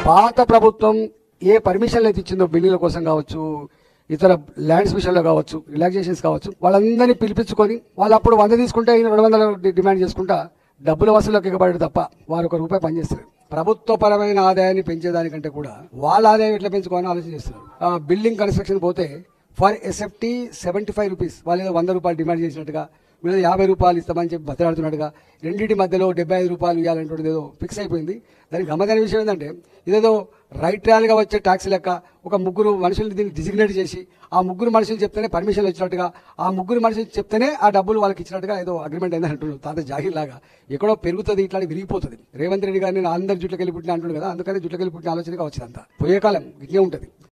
పాత ప్రభుత్వం ఏ పర్మిషన్లు అయితే ఇచ్చిందో బిల్లుల కోసం కావచ్చు, ఇతర ల్యాండ్స్ విషయంలో కావచ్చు, రిలాక్సేషన్స్ కావచ్చు, వాళ్ళందరినీ పిలిపించుకొని వాళ్ళు అప్పుడు 100 తీసుకుంటే ఈయన 200 డిమాండ్ చేసుకుంటా డబ్బుల వసూలుకి ఎగబడి తప్ప వారు ₹1 పనిచేస్తారు. ప్రభుత్వపరమైన ఆదాయాన్ని పెంచేదానికంటే కూడా వాళ్ళ ఆదాయం ఎట్లా పెంచుకోవాలని ఆలోచన చేస్తున్నారు. బిల్డింగ్ కన్స్ట్రక్షన్ పోతే ఫర్ ఎస్ఎఫ్టీ ₹75 వాళ్ళు ఏదో ₹100 డిమాండ్ చేసినట్టుగా, వీళ్ళు ₹50 ఇస్తామని చెప్పి బతలాడుతున్నట్టుగా, రెండింటి మధ్యలో ₹75 ఇవ్వాలంటే ఏదో ఫిక్స్ అయిపోయింది. దానికి గమ్మతైన విషయం ఏంటంటే ఇదేదో రైట్ ట్రయల్గా వచ్చే ట్యాక్స్ లెక్క ఒక 3 మనుషుల్ని దీన్ని డిజిగ్నేట్ చేసి ఆ 3 మనుషులు చెప్తేనే పర్మిషన్లు వచ్చినట్టుగా, ఆ 3 మనుషులు చెప్తేనే ఆ డబ్బులు వాళ్ళకి ఇచ్చినట్టుగా ఏదో అగ్రిమెంట్ అయిందని అంటున్నారు. తాత జాహీర్ లాగా ఎక్కడో పెరుగుతుంది, ఇట్లాంటి విరిగిపోతుంది. రేవంత్ రెడ్డి గారిని అందరి జుట్లకెళ్ళి పుట్టిన అంటున్నాడు కదా, అందుకని జుట్లకెళ్ళి పుట్టిన ఆలోచనగా వచ్చిందంతా. పోయే కాలం ఇట్లే ఉంటుంది.